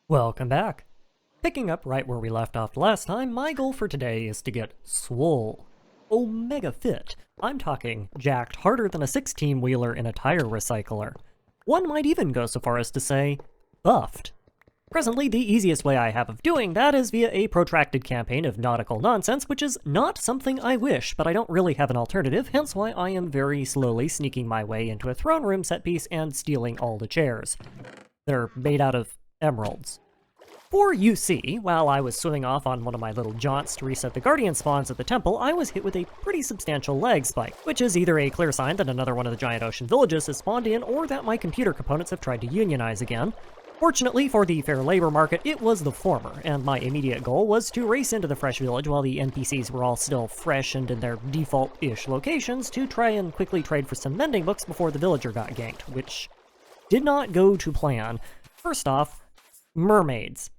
Welcome back. Picking up right where we left off last time, my goal for today is to get swole. Omega fit. I'm talking jacked harder than a 16-wheeler in a tire recycler. One might even go so far as to say, buffed. Presently, the easiest way I have of doing that is via a protracted campaign of Nautical Nonsense, which is not something I wish, but I don't really have an alternative, hence why I am very slowly sneaking my way into a throne room set piece and stealing all the chairs. They're made out of emeralds. For you see, while I was swimming off on one of my little jaunts to reset the guardian spawns at the temple, I was hit with a pretty substantial lag spike, which is either a clear sign that another one of the giant ocean villages has spawned in, or that my computer components have tried to unionize again. Fortunately for the fair labor market, it was the former, and my immediate goal was to race into the fresh village while the NPCs were all still fresh and in their default-ish locations to try and quickly trade for some mending books before the villager got ganked, which did not go to plan. First off, mermaids.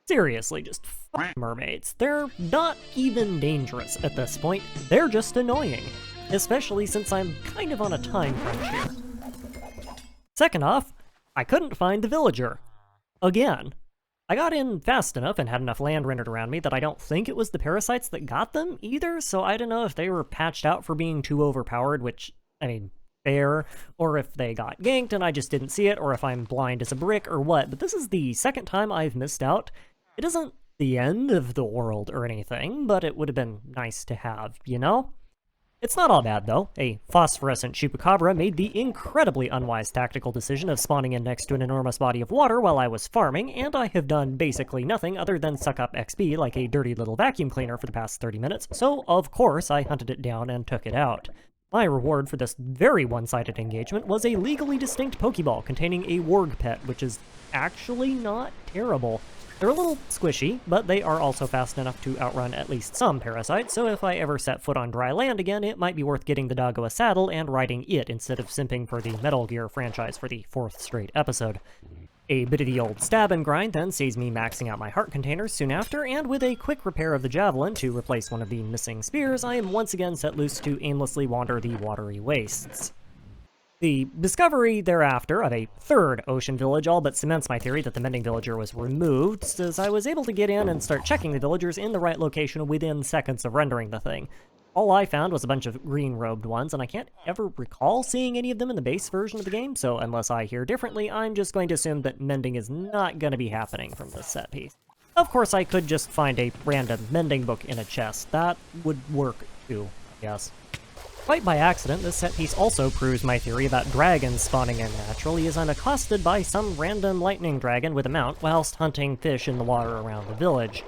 Seriously, just f*** mermaids. They're not even dangerous at this point, they're just annoying. Especially since I'm kind of on a time crunch here. Second off, I couldn't find the villager. Again. I got in fast enough and had enough land rendered around me that I don't think it was the parasites that got them either, so I don't know if they were patched out for being too overpowered, which, I mean, fair, or if they got ganked and I just didn't see it, or if I'm blind as a brick or what, but this is the second time I've missed out. It isn't the end of the world or anything, but it would have been nice to have, you know? It's not all bad, though. A phosphorescent chupacabra made the incredibly unwise tactical decision of spawning in next to an enormous body of water while I was farming, and I have done basically nothing other than suck up XP like a dirty little vacuum cleaner for the past 30 minutes, so of course I hunted it down and took it out. My reward for this very one-sided engagement was a legally distinct Pokeball containing a warg pet, which is actually not terrible. They're a little squishy, but they are also fast enough to outrun at least some parasites, so if I ever set foot on dry land again, it might be worth getting the doggo a saddle and riding it instead of simping for the Metal Gear franchise for the 4th straight episode. A bit of the old stab and grind then sees me maxing out my heart containers soon after, and with a quick repair of the javelin to replace one of the missing spears, I am once again set loose to aimlessly wander the watery wastes. The discovery thereafter of a third ocean village all but cements my theory that the mending villager was removed, as I was able to get in and start checking the villagers in the right location within seconds of rendering the thing. All I found was a bunch of green-robed ones, and I can't ever recall seeing any of them in the base version of the game, so unless I hear differently, I'm just going to assume that mending is not going to be happening from this set piece. Of course, I could just find a random mending book in a chest. That would work too, I guess. Quite by accident, this set piece also proves my theory about dragons spawning in naturally, as I'm accosted by some random lightning dragon with a mount whilst hunting fish in the water around the village.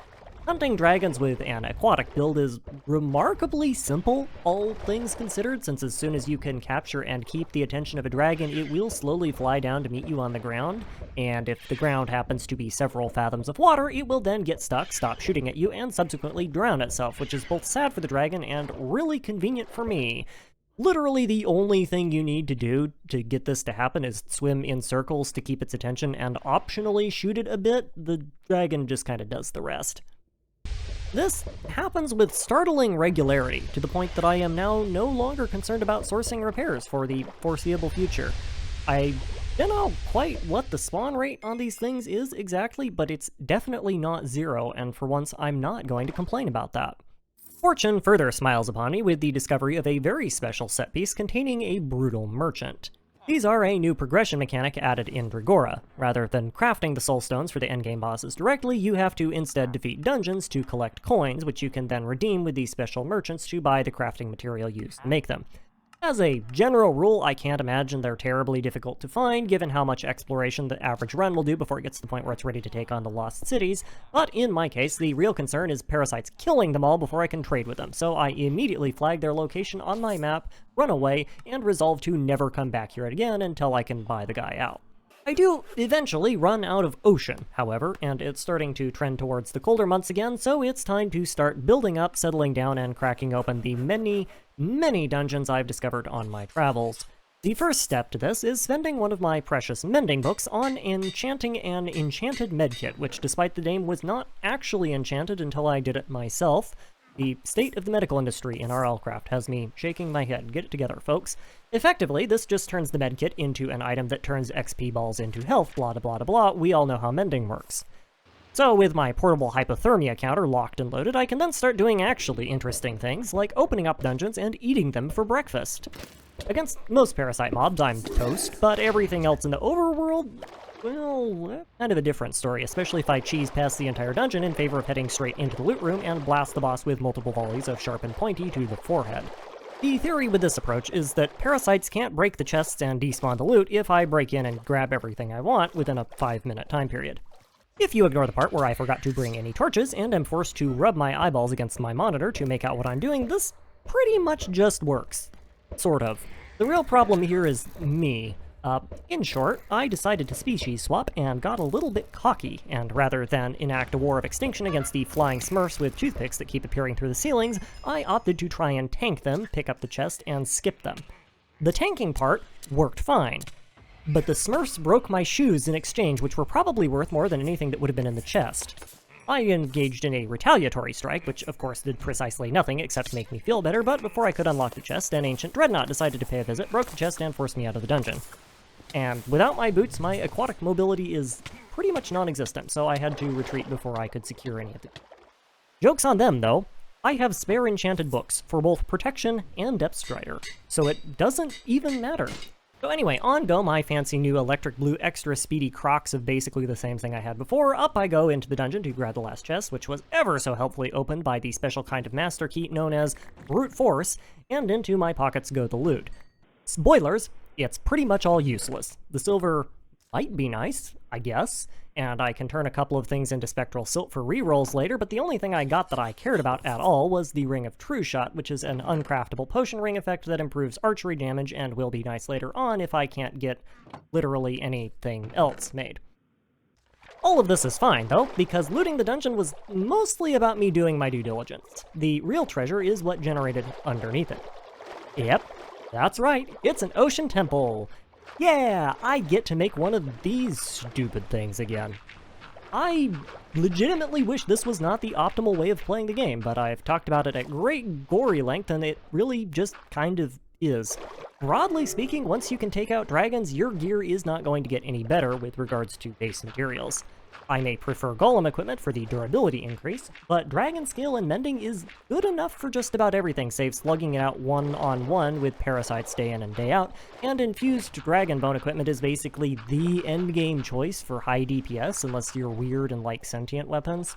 Hunting dragons with an aquatic build is remarkably simple, all things considered, since as soon as you can capture and keep the attention of a dragon, it will slowly fly down to meet you on the ground, and if the ground happens to be several fathoms of water, it will then get stuck, stop shooting at you, and subsequently drown itself, which is both sad for the dragon and really convenient for me. Literally the only thing you need to do to get this to happen is swim in circles to keep its attention and optionally shoot it a bit. The dragon just kind of does the rest. This happens with startling regularity, to the point that I am now no longer concerned about sourcing repairs for the foreseeable future. I don't know quite what the spawn rate on these things is exactly, but it's definitely not 0, and for once I'm not going to complain about that. Fortune further smiles upon me with the discovery of a very special set piece containing a brutal merchant. These are a new progression mechanic added in Dregora. Rather than crafting the soul stones for the endgame bosses directly, you have to instead defeat dungeons to collect coins, which you can then redeem with these special merchants to buy the crafting material used to make them. As a general rule, I can't imagine they're terribly difficult to find, given how much exploration the average run will do before it gets to the point where it's ready to take on the lost cities, but in my case, the real concern is parasites killing them all before I can trade with them, so I immediately flag their location on my map, run away, and resolve to never come back here again until I can buy the guy out. I do eventually run out of ocean, however, and it's starting to trend towards the colder months again, so it's time to start building up, settling down, and cracking open the many dungeons I've discovered on my travels. The first step to this is spending one of my precious mending books on enchanting an enchanted medkit, which despite the name was not actually enchanted until I did it myself. The state of the medical industry in RLCraft has me shaking my head. Get it together, folks. Effectively, this just turns the medkit into an item that turns XP balls into health, blah blah blah blah. We all know how mending works. So with my portable hypothermia counter locked and loaded, I can then start doing actually interesting things, like opening up dungeons and eating them for breakfast. Against most parasite mobs, I'm toast, but everything else in the overworld, well, kind of a different story, especially if I cheese past the entire dungeon in favor of heading straight into the loot room and blast the boss with multiple volleys of sharp and pointy to the forehead. The theory with this approach is that parasites can't break the chests and despawn the loot if I break in and grab everything I want within a 5-minute time period. If you ignore the part where I forgot to bring any torches and am forced to rub my eyeballs against my monitor to make out what I'm doing, this pretty much just works. Sort of. The real problem here is me. In short, I decided to species swap and got a little bit cocky, and rather than enact a war of extinction against the flying smurfs with toothpicks that keep appearing through the ceilings, I opted to try and tank them, pick up the chest, and skip them. The tanking part worked fine, but the smurfs broke my shoes in exchange, which were probably worth more than anything that would have been in the chest. I engaged in a retaliatory strike, which of course did precisely nothing except make me feel better, but before I could unlock the chest, an ancient dreadnought decided to pay a visit, broke the chest, and forced me out of the dungeon. And without my boots, my aquatic mobility is pretty much non-existent, so I had to retreat before I could secure any of the... Joke's on them, though. I have spare enchanted books for both protection and depth strider, so it doesn't even matter. So anyway, on go my fancy new electric blue extra speedy Crocs of basically the same thing I had before. Up I go into the dungeon to grab the last chest, which was ever so helpfully opened by the special kind of master key known as brute force, and into my pockets go the loot. Spoilers, it's pretty much all useless. The silver might be nice, I guess, and I can turn a couple of things into spectral silt for rerolls later, but the only thing I got that I cared about at all was the Ring of True Shot, which is an uncraftable potion ring effect that improves archery damage and will be nice later on if I can't get literally anything else made. All of this is fine, though, because looting the dungeon was mostly about me doing my due diligence. The real treasure is what generated underneath it. Yep, that's right, it's an ocean temple! Yeah, I get to make one of these stupid things again. I legitimately wish this was not the optimal way of playing the game, but I've talked about it at great gory length, and it really just kind of is. Broadly speaking, once you can take out dragons, your gear is not going to get any better with regards to base materials. I may prefer golem equipment for the durability increase, but dragon scale and mending is good enough for just about everything, save slugging it out one-on-one with parasites day in and day out, and infused dragon bone equipment is basically the endgame choice for high DPS unless you're weird and like sentient weapons.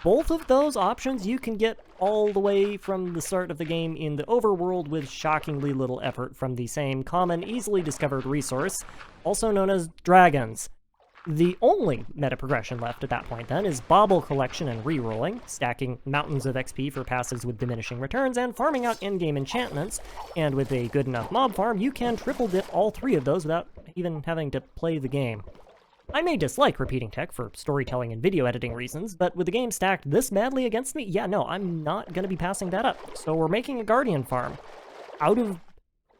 Both of those options you can get all the way from the start of the game in the overworld with shockingly little effort from the same common, easily discovered resource, also known as dragons. The only meta progression left at that point then is bauble collection and rerolling, stacking mountains of XP for passes with diminishing returns, and farming out endgame enchantments, and with a good enough mob farm, you can triple dip all three of those without even having to play the game. I may dislike repeating tech for storytelling and video editing reasons, but with the game stacked this badly against me, yeah, no, I'm not going to be passing that up. So we're making a guardian farm out of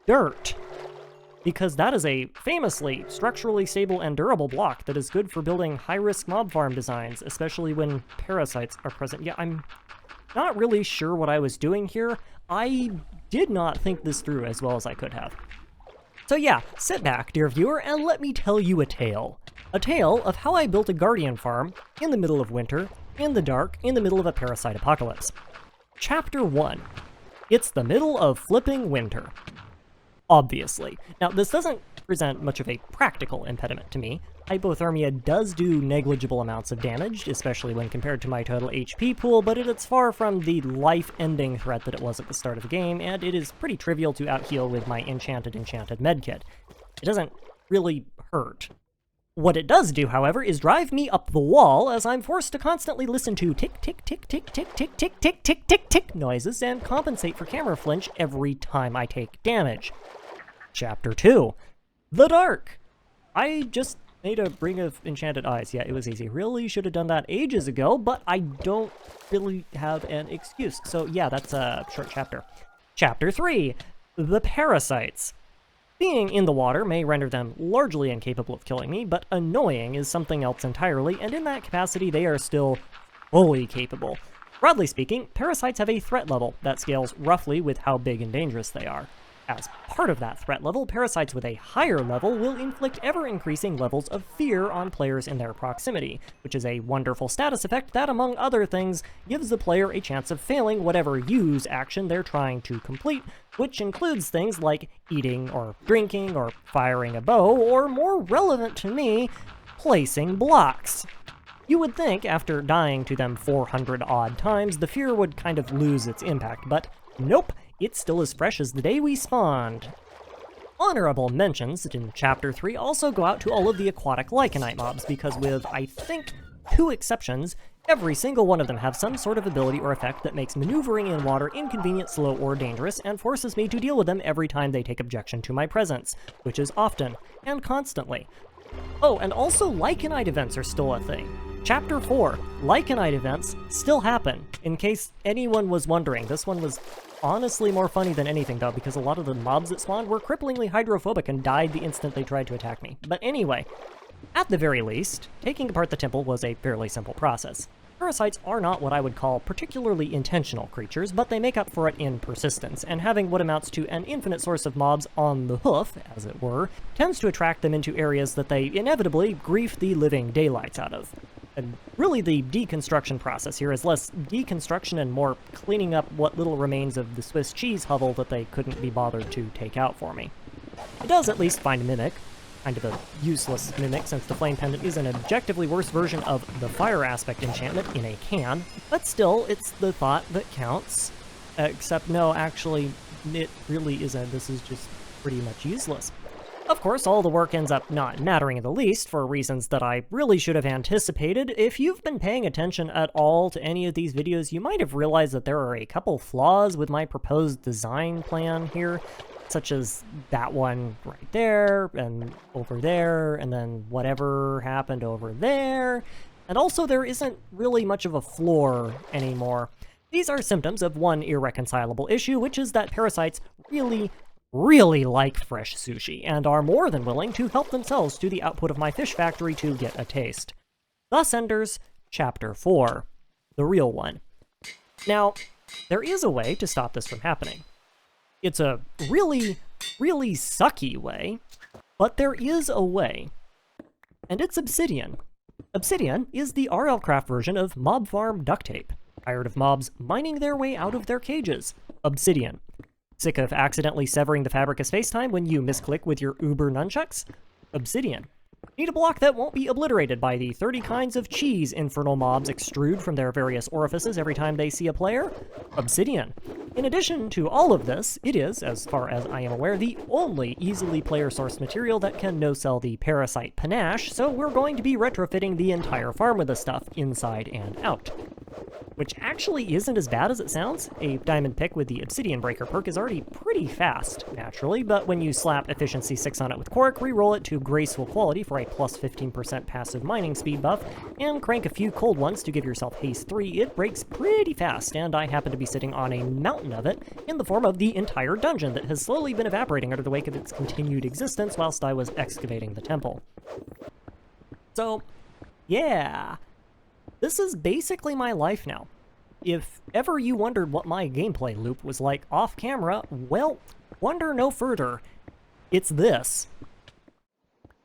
dirt, because that is a famously structurally stable and durable block that is good for building high-risk mob farm designs, especially when parasites are present. Yeah, I'm not really sure what I was doing here. I did not think this through as well as I could have. So yeah, sit back, dear viewer, and let me tell you a tale. A tale of how I built a guardian farm in the middle of winter, in the dark, in the middle of a parasite apocalypse. Chapter 1. It's the middle of flipping winter. Obviously. Now, this doesn't present much of a practical impediment to me. Hypothermia does do negligible amounts of damage, especially when compared to my total HP pool, but it's far from the life-ending threat that it was at the start of the game, and it is pretty trivial to out-heal with my enchanted medkit. It doesn't really hurt. What it does do, however, is drive me up the wall as I'm forced to constantly listen to tick, tick, tick, tick, tick, tick, tick, tick, tick, tick, tick noises and compensate for camera flinch every time I take damage. Chapter 2. The Dark. I just made a ring of enchanted eyes. Yeah, it was easy. Really should have done that ages ago, but I don't really have an excuse. So yeah, that's a short chapter. Chapter 3. The Parasites. Being in the water may render them largely incapable of killing me, but annoying is something else entirely, and in that capacity they are still fully capable. Broadly speaking, parasites have a threat level that scales roughly with how big and dangerous they are. As part of that threat level, parasites with a higher level will inflict ever-increasing levels of fear on players in their proximity, which is a wonderful status effect that, among other things, gives the player a chance of failing whatever use action they're trying to complete, which includes things like eating or drinking or firing a bow, or more relevant to me, placing blocks. You would think, after dying to them 400-odd times, the fear would kind of lose its impact, but nope, it's still as fresh as the day we spawned. Honorable mentions in Chapter 3 also go out to all of the aquatic lycanite mobs, because with, I think, 2 exceptions, every single one of them have some sort of ability or effect that makes maneuvering in water inconvenient, slow, or dangerous, and forces me to deal with them every time they take objection to my presence, which is often, and constantly. Oh, and also lycanite events are still a thing. Chapter 4, lycanite events still happen, in case anyone was wondering. This one was honestly more funny than anything, though, because a lot of the mobs that spawned were cripplingly hydrophobic and died the instant they tried to attack me. But anyway, at the very least, taking apart the temple was a fairly simple process. Parasites are not what I would call particularly intentional creatures, but they make up for it in persistence, and having what amounts to an infinite source of mobs on the hoof, as it were, tends to attract them into areas that they inevitably grief the living daylights out of. And really, the deconstruction process here is less deconstruction and more cleaning up what little remains of the Swiss cheese hovel that they couldn't be bothered to take out for me. It does at least find a mimic, kind of a useless mimic since the flame pendant is an objectively worse version of the fire aspect enchantment in a can, but still, it's the thought that counts. Except no, actually, it really isn't. This is just pretty much useless. Of course, all the work ends up not mattering in the least, for reasons that I really should have anticipated. If you've been paying attention at all to any of these videos, you might have realized that there are a couple flaws with my proposed design plan here, such as that one right there, and over there, and then whatever happened over there. And also, there isn't really much of a floor anymore. These are symptoms of one irreconcilable issue, which is that parasites really like fresh sushi, and are more than willing to help themselves to the output of my fish factory to get a taste. Thus enders Chapter 4, the real one. Now, there is a way to stop this from happening. It's a really sucky way, but there is a way. And it's Obsidian. Obsidian is the RLCraft version of mob farm duct tape. Tired of mobs mining their way out of their cages? Obsidian. Sick of accidentally severing the fabric of spacetime when you misclick with your Uber nunchucks? Obsidian. Need a block that won't be obliterated by the 30 kinds of cheese infernal mobs extrude from their various orifices every time they see a player? Obsidian. In addition to all of this, it is, as far as I am aware, the only easily player-sourced material that can no-sell the parasite panache, so we're going to be retrofitting the entire farm with this stuff, inside and out. Which actually isn't as bad as it sounds. A diamond pick with the Obsidian Breaker perk is already pretty fast, naturally, but when you slap Efficiency 6 on it with Quark, reroll it to Graceful Quality for a plus 15% passive mining speed buff, and crank a few cold ones to give yourself Haste 3, it breaks pretty fast, and I happen to be sitting on a mountain of it in the form of the entire dungeon that has slowly been evaporating under the wake of its continued existence whilst I was excavating the temple. So, yeah. This is basically my life now. If ever you wondered what my gameplay loop was like off camera, well, wonder no further. It's this.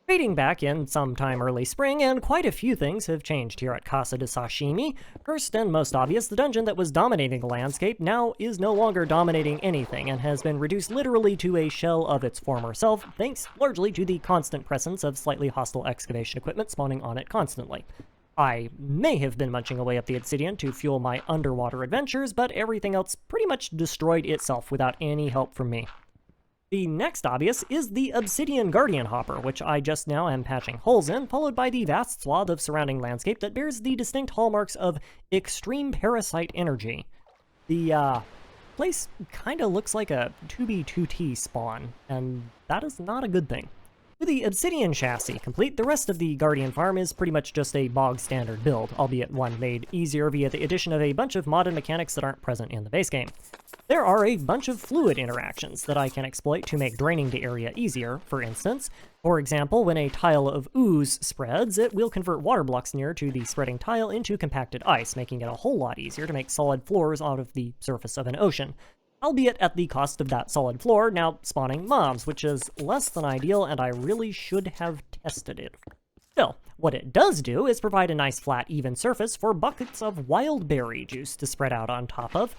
Fading back in sometime early spring, and quite a few things have changed here at Casa de Sashimi. First and most obvious, the dungeon that was dominating the landscape now is no longer dominating anything, and has been reduced literally to a shell of its former self, thanks largely to the constant presence of slightly hostile excavation equipment spawning on it constantly. I may have been munching away at the obsidian to fuel my underwater adventures, but everything else pretty much destroyed itself without any help from me. The next obvious is the Obsidian Guardian Hopper, which I just now am patching holes in, followed by the vast swath of surrounding landscape that bears the distinct hallmarks of extreme parasite energy. The, place kinda looks like a 2B2T spawn, and that is not a good thing. With the Obsidian chassis complete, the rest of the Guardian farm is pretty much just a bog-standard build, albeit one made easier via the addition of a bunch of modded mechanics that aren't present in the base game. There are a bunch of fluid interactions that I can exploit to make draining the area easier, for instance. For example, when a tile of ooze spreads, it will convert water blocks near to the spreading tile into compacted ice, making it a whole lot easier to make solid floors out of the surface of an ocean. albeit at the cost of that solid floor now spawning mobs, which is less than ideal, and I really should have tested it. Still, what it does do is provide a nice flat, even surface for buckets of wild berry juice to spread out on top of.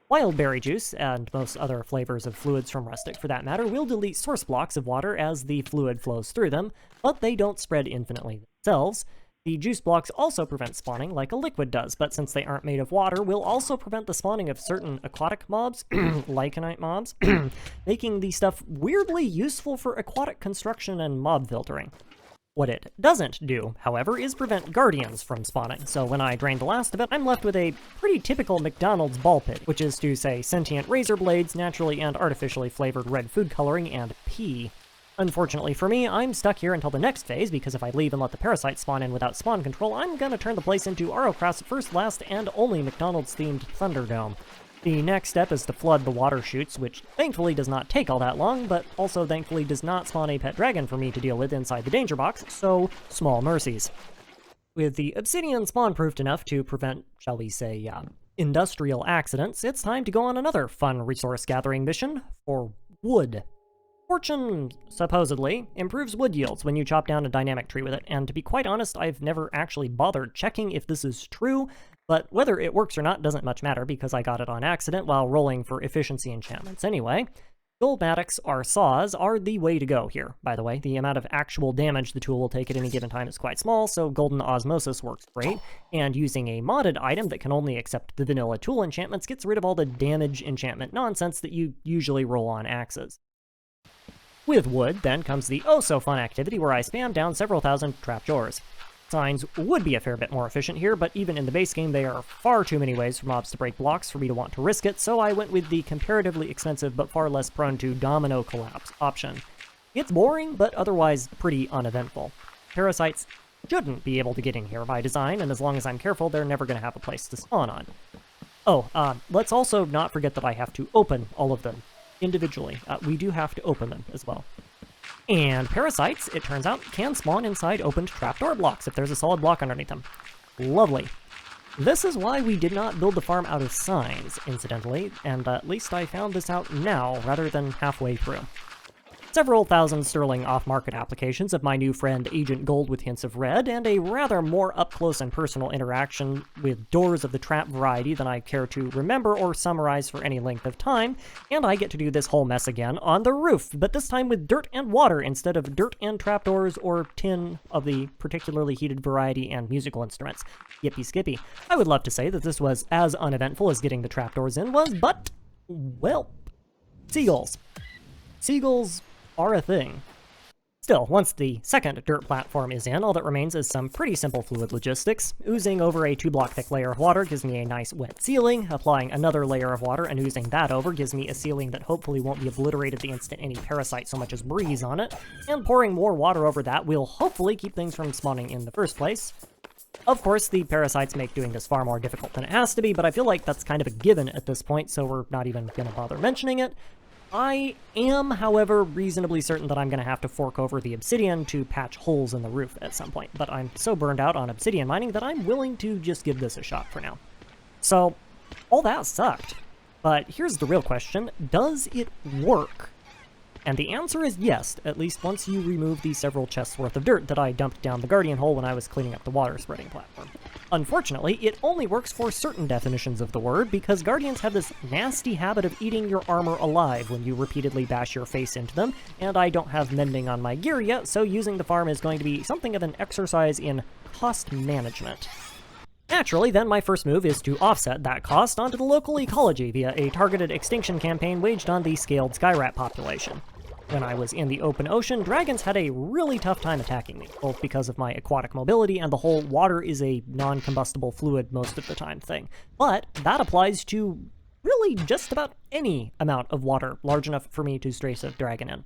Wild berry juice, and most other flavors of fluids from Rustic for that matter, will delete source blocks of water as the fluid flows through them, but they don't spread infinitely themselves. The juice blocks also prevent spawning like a liquid does, but since they aren't made of water, will also prevent the spawning of certain aquatic mobs, lycanite mobs, making the stuff weirdly useful for aquatic construction and mob filtering. What it doesn't do, however, is prevent guardians from spawning, so when I drain the last of it, I'm left with a pretty typical McDonald's Ballpit, which is to say sentient razor blades, naturally and artificially flavored red food coloring, and pee. Unfortunately for me, I'm stuck here until the next phase, because if I leave and let the parasites spawn in without spawn control, I'm gonna turn the place into RLCraft's first, last, and only McDonald's-themed Thunderdome. The next step is to flood the water chutes, which thankfully does not take all that long, but also thankfully does not spawn a pet dragon for me to deal with inside the danger box, so small mercies. With the obsidian spawn-proofed enough to prevent, shall we say, industrial accidents, it's time to go on another fun resource-gathering mission for wood. Fortune, supposedly, improves wood yields when you chop down a dynamic tree with it, and to be quite honest, I've never actually bothered checking if this is true, but whether it works or not doesn't much matter because I got it on accident while rolling for efficiency enchantments anyway. Goldmatics, or saws, are the way to go here, by the way. The amount of actual damage the tool will take at any given time is quite small, so golden osmosis works great, and using a modded item that can only accept the vanilla tool enchantments gets rid of all the damage enchantment nonsense that you usually roll on axes. With wood, then, comes the oh-so-fun activity where I spam down several thousand trapdoors. Signs would be a fair bit more efficient here, but even in the base game there are far too many ways for mobs to break blocks for me to want to risk it, so I went with the comparatively expensive but far less prone to domino collapse option. It's boring, but otherwise pretty uneventful. Parasites shouldn't be able to get in here by design, and as long as I'm careful, they're never going to have a place to spawn on. Oh, let's also not forget that I have to open all of them individually. We do have to open them as well. And parasites, it turns out, can spawn inside opened trapdoor blocks if there's a solid block underneath them. Lovely. This is why we did not build the farm out of signs, incidentally, and at least I found this out now rather than halfway through. Several thousand sterling off-market applications of my new friend Agent Gold with hints of red, and a rather more up-close and personal interaction with doors of the trap variety than I care to remember or summarize for any length of time, and I get to do this whole mess again on the roof, but this time with dirt and water instead of dirt and trapdoors or tin of the particularly heated variety and musical instruments. Yippee skippy. I would love to say that this was as uneventful as getting the trapdoors in was, but, well, seagulls. Seagulls are a thing. Still, once the second dirt platform is in, all that remains is some pretty simple fluid logistics. Oozing over a 2-block thick layer of water gives me a nice wet ceiling, applying another layer of water and oozing that over gives me a ceiling that hopefully won't be obliterated the instant any parasite so much as breeze on it, and pouring more water over that will hopefully keep things from spawning in the first place. Of course, the parasites make doing this far more difficult than it has to be, but I feel like that's kind of a given at this point, so we're not even gonna bother mentioning it. I am, however, reasonably certain that I'm going to have to fork over the obsidian to patch holes in the roof at some point, but I'm so burned out on obsidian mining that I'm willing to just give this a shot for now. So, all that sucked. But here's the real question, does it work? And the answer is yes, at least once you remove the several chests worth of dirt that I dumped down the guardian hole when I was cleaning up the water spreading platform. Unfortunately, it only works for certain definitions of the word, because guardians have this nasty habit of eating your armor alive when you repeatedly bash your face into them, and I don't have mending on my gear yet, so using the farm is going to be something of an exercise in cost management. Naturally, then, my first move is to offset that cost onto the local ecology via a targeted extinction campaign waged on the scaled skyrat population. When I was in the open ocean, dragons had a really tough time attacking me, both because of my aquatic mobility and the whole water is a non-combustible fluid most of the time thing. But that applies to really just about any amount of water large enough for me to strafe a dragon in.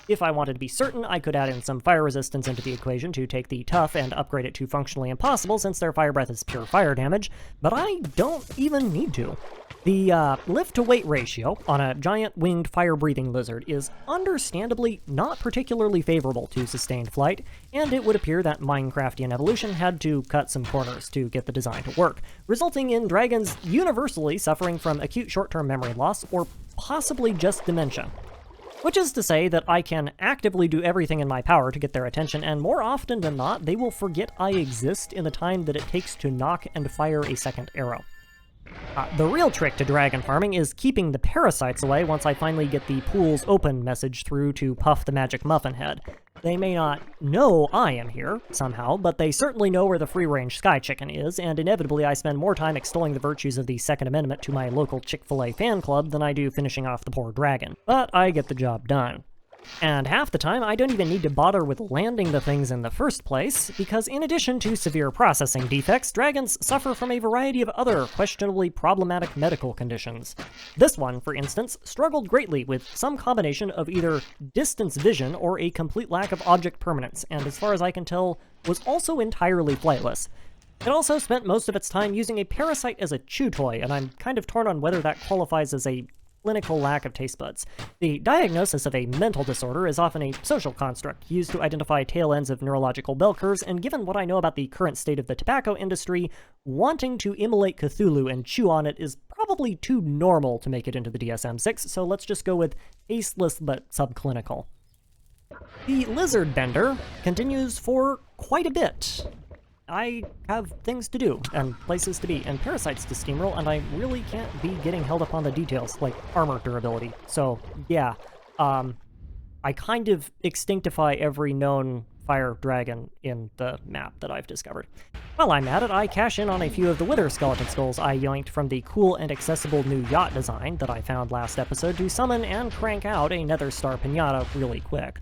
If I wanted to be certain, I could add in some fire resistance into the equation to take the tough and upgrade it to functionally impossible since their fire breath is pure fire damage, but I don't even need to. The lift-to-weight ratio on a giant winged fire-breathing lizard is understandably not particularly favorable to sustained flight, and it would appear that Minecraftian evolution had to cut some corners to get the design to work, resulting in dragons universally suffering from acute short-term memory loss or possibly just dementia. Which is to say that I can actively do everything in my power to get their attention, and more often than not, they will forget I exist in the time that it takes to knock and fire a second arrow. The real trick to dragon farming is keeping the parasites away once I finally get the pools open message through to Puff the Magic Muffin Head. They may not know I am here, somehow, but they certainly know where the free-range Sky Chicken is, and inevitably I spend more time extolling the virtues of the Second Amendment to my local Chick-fil-A fan club than I do finishing off the poor dragon. But I get the job done. And half the time, I don't even need to bother with landing the things in the first place, because in addition to severe processing defects, dragons suffer from a variety of other questionably problematic medical conditions. This one, for instance, struggled greatly with some combination of either distance vision or a complete lack of object permanence, and as far as I can tell, was also entirely flightless. It also spent most of its time using a parasite as a chew toy, and I'm kind of torn on whether that qualifies as a clinical lack of taste buds. The diagnosis of a mental disorder is often a social construct used to identify tail ends of neurological bell curves, and given what I know about the current state of the tobacco industry, wanting to immolate Cthulhu and chew on it is probably too normal to make it into the DSM-6, so let's just go with tasteless but subclinical. The lizard bender continues for quite a bit. I have things to do, and places to be, and parasites to steamroll, and I really can't be getting held up on the details, like armor durability. So, yeah, I kind of extinctify every known fire dragon in the map that I've discovered. While I'm at it, I cash in on a few of the wither skeleton skulls I yoinked from the cool and accessible new yacht design that I found last episode to summon and crank out a nether star pinata really quick.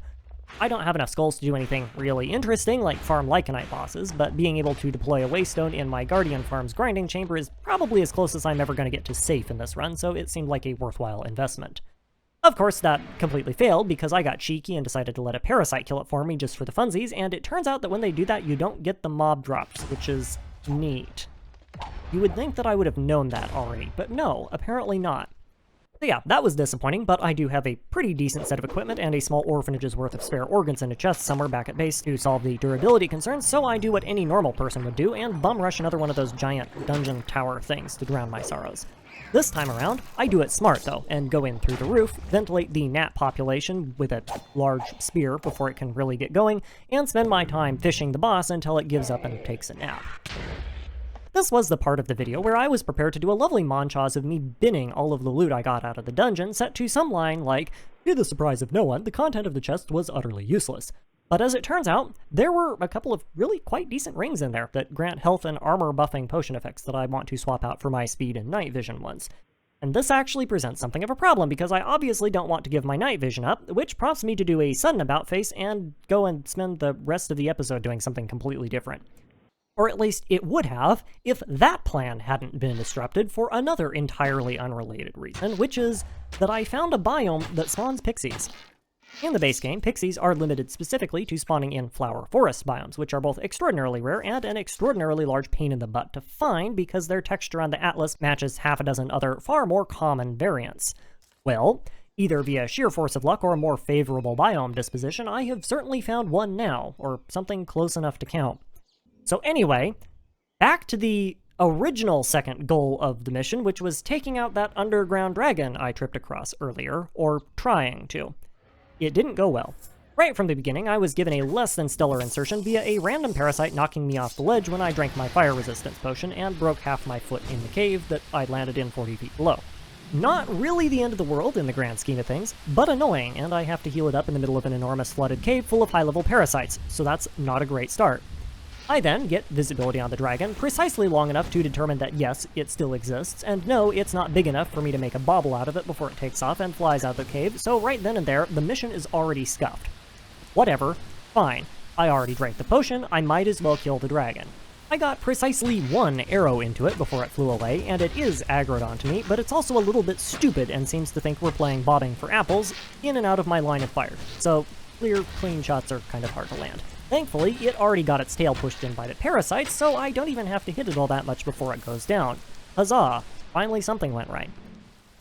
I don't have enough skulls to do anything really interesting, like farm Lycanite bosses, but being able to deploy a waystone in my Guardian Farm's grinding chamber is probably as close as I'm ever going to get to safe in this run, so it seemed like a worthwhile investment. Of course, that completely failed because I got cheeky and decided to let a parasite kill it for me just for the funsies, and it turns out that when they do that, you don't get the mob drops, which is neat. You would think that I would have known that already, but no, apparently not. So yeah, that was disappointing, but I do have a pretty decent set of equipment and a small orphanage's worth of spare organs in a chest somewhere back at base to solve the durability concerns, so I do what any normal person would do and bum rush another one of those giant dungeon tower things to drown my sorrows. This time around, I do it smart though, and go in through the roof, ventilate the gnat population with a large spear before it can really get going, and spend my time fishing the boss until it gives up and takes a nap. This was the part of the video where I was prepared to do a lovely montage of me binning all of the loot I got out of the dungeon, set to some line like, "To the surprise of no one, the content of the chest was utterly useless." But as it turns out, there were a couple of really quite decent rings in there that grant health and armor buffing potion effects that I want to swap out for my speed and night vision ones. And this actually presents something of a problem because I obviously don't want to give my night vision up, which prompts me to do a sudden about face and go and spend the rest of the episode doing something completely different. Or at least it would have if that plan hadn't been disrupted for another entirely unrelated reason, which is that I found a biome that spawns pixies. In the base game, pixies are limited specifically to spawning in flower forest biomes, which are both extraordinarily rare and an extraordinarily large pain in the butt to find because their texture on the atlas matches half a dozen other far more common variants. Well, either via sheer force of luck or a more favorable biome disposition, I have certainly found one now, or something close enough to count. So anyway, back to the original second goal of the mission, which was taking out that underground dragon I tripped across earlier, or trying to. It didn't go well. Right from the beginning, I was given a less than stellar insertion via a random parasite knocking me off the ledge when I drank my fire resistance potion and broke half my foot in the cave that I landed in 40 feet below. Not really the end of the world in the grand scheme of things, but annoying, and I have to heal it up in the middle of an enormous flooded cave full of high-level parasites, so that's not a great start. I then get visibility on the dragon precisely long enough to determine that yes, it still exists, and no, it's not big enough for me to make a bauble out of it before it takes off and flies out of the cave, so right then and there, the mission is already scuffed. Whatever, fine. I already drank the potion, I might as well kill the dragon. I got precisely one arrow into it before it flew away, and it is aggroed onto me, but it's also a little bit stupid and seems to think we're playing bobbing for apples in and out of my line of fire, so clear, clean shots are kind of hard to land. Thankfully, it already got its tail pushed in by the parasites, so I don't even have to hit it all that much before it goes down. Huzzah! Finally something went right.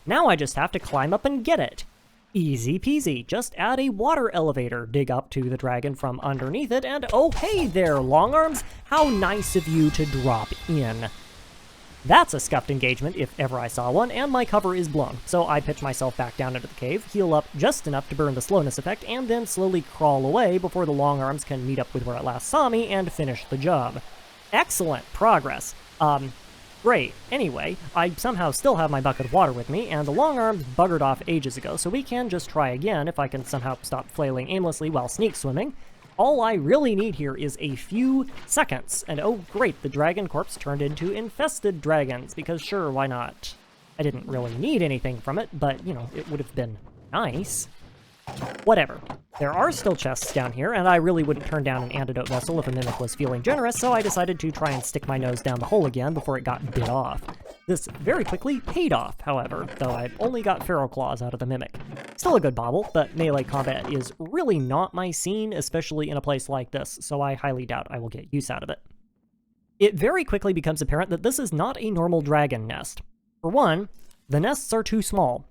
Now I just have to climb up and get it. Easy peasy, just add a water elevator, dig up to the dragon from underneath it, and oh hey there, long arms, how nice of you to drop in. That's a scuffed engagement if ever I saw one, and my cover is blown, so I pitch myself back down into the cave, heal up just enough to burn the slowness effect, and then slowly crawl away before the long arms can meet up with where it last saw me and finish the job. Excellent progress. Great. Anyway, I somehow still have my bucket of water with me, and the long arms buggered off ages ago, so we can just try again if I can somehow stop flailing aimlessly while sneak swimming. All I really need here is a few seconds, and oh great, the dragon corpse turned into infested dragons, because sure, why not? I didn't really need anything from it, but, you know, it would have been nice. Whatever. There are still chests down here, and I really wouldn't turn down an antidote vessel if a mimic was feeling generous, so I decided to try and stick my nose down the hole again before it got bit off. This very quickly paid off, however, though I only got feral claws out of the mimic. Still a good bauble, but melee combat is really not my scene, especially in a place like this, so I highly doubt I will get use out of it. It very quickly becomes apparent that this is not a normal dragon nest. For one, the nests are too small.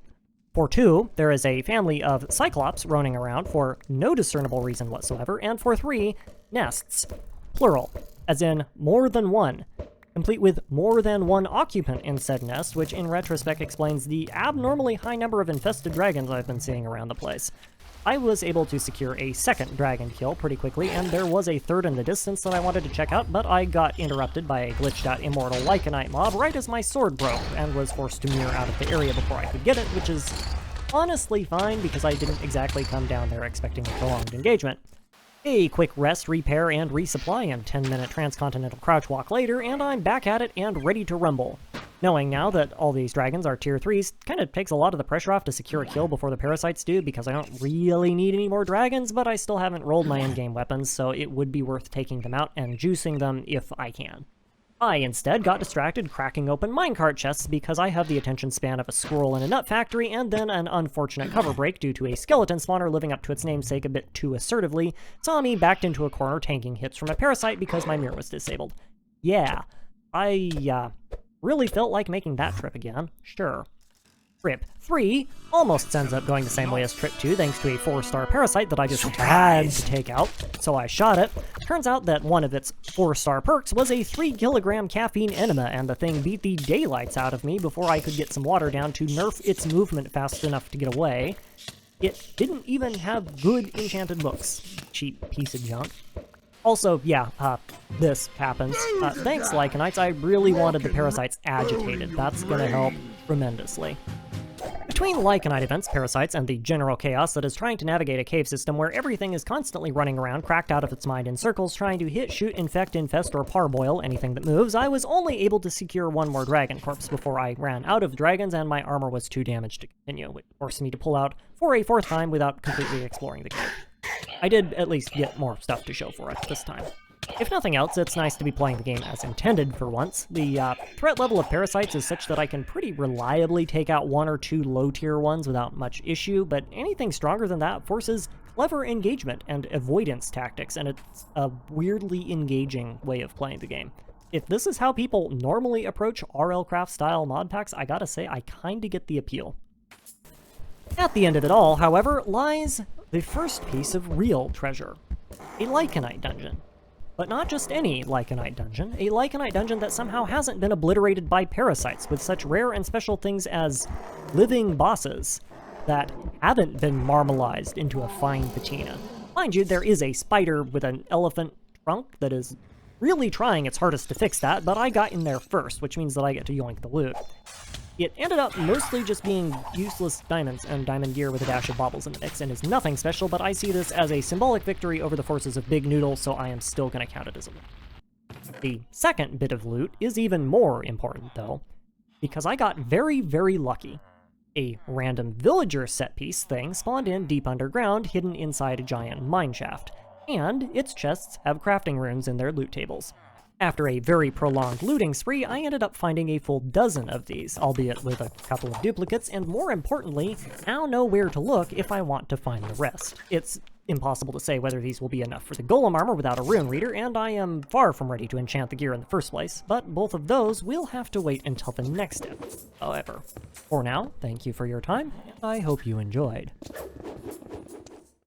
For two, there is a family of cyclops roaming around for no discernible reason whatsoever, and for three, nests, plural, as in more than one, complete with more than one occupant in said nest, which in retrospect explains the abnormally high number of infested dragons I've been seeing around the place. I was able to secure a second dragon kill pretty quickly, and there was a third in the distance that I wanted to check out, but I got interrupted by a glitched out immortal lycanite mob right as my sword broke, and was forced to mirror out of the area before I could get it, which is honestly fine because I didn't exactly come down there expecting a prolonged engagement. A quick rest, repair, and resupply, and 10-minute transcontinental crouch walk later, and I'm back at it and ready to rumble. Knowing now that all these dragons are tier 3s kind of takes a lot of the pressure off to secure a kill before the parasites do, because I don't really need any more dragons, but I still haven't rolled my endgame weapons, so it would be worth taking them out and juicing them if I can. I instead got distracted cracking open minecart chests because I have the attention span of a squirrel in a nut factory, and then an unfortunate cover break due to a skeleton spawner living up to its namesake a bit too assertively saw me backed into a corner tanking hits from a parasite because my mirror was disabled. Yeah, I really felt like making that trip again, sure. Trip 3 almost ends up going the same way as Trip 2 thanks to a 4-star parasite that I just had to take out, so I shot it. Turns out that one of its 4-star perks was a 3-kilogram caffeine enema, and the thing beat the daylights out of me before I could get some water down to nerf its movement fast enough to get away. It didn't even have good enchanted books. Cheap piece of junk. Also, yeah, this happens. Thanks, Lycanites, I really wanted the parasites agitated. That's gonna help tremendously. Between Lycanite events, parasites, and the general chaos that is trying to navigate a cave system where everything is constantly running around, cracked out of its mind in circles, trying to hit, shoot, infect, infest, or parboil anything that moves, I was only able to secure one more dragon corpse before I ran out of dragons and my armor was too damaged to continue, which forced me to pull out for a 4th time without completely exploring the cave. I did at least get more stuff to show for it this time. If nothing else, it's nice to be playing the game as intended for once. The threat level of parasites is such that I can pretty reliably take out 1 or 2 low-tier ones without much issue, but anything stronger than that forces clever engagement and avoidance tactics, and it's a weirdly engaging way of playing the game. If this is how people normally approach RLCraft-style mod packs, I gotta say, I kinda get the appeal. At the end of it all, however, lies the first piece of real treasure, a Lycanite dungeon. But not just any Lycanite dungeon, a Lycanite dungeon that somehow hasn't been obliterated by parasites with such rare and special things as living bosses that haven't been marmalized into a fine patina. Mind you, there is a spider with an elephant trunk that is really trying its hardest to fix that, but I got in there first, which means that I get to yoink the loot. It ended up mostly just being useless diamonds and diamond gear with a dash of baubles in the mix, and is nothing special, but I see this as a symbolic victory over the forces of Big Noodle, so I am still going to count it as a win. The second bit of loot is even more important, though, because I got very, very lucky. A random villager set piece thing spawned in deep underground, hidden inside a giant mine shaft, and its chests have crafting runes in their loot tables. After a very prolonged looting spree, I ended up finding a full dozen of these, albeit with a couple of duplicates, and more importantly, now know where to look if I want to find the rest. It's impossible to say whether these will be enough for the golem armor without a rune reader, and I am far from ready to enchant the gear in the first place, but both of those will have to wait until the next episode, however. For now, thank you for your time, and I hope you enjoyed.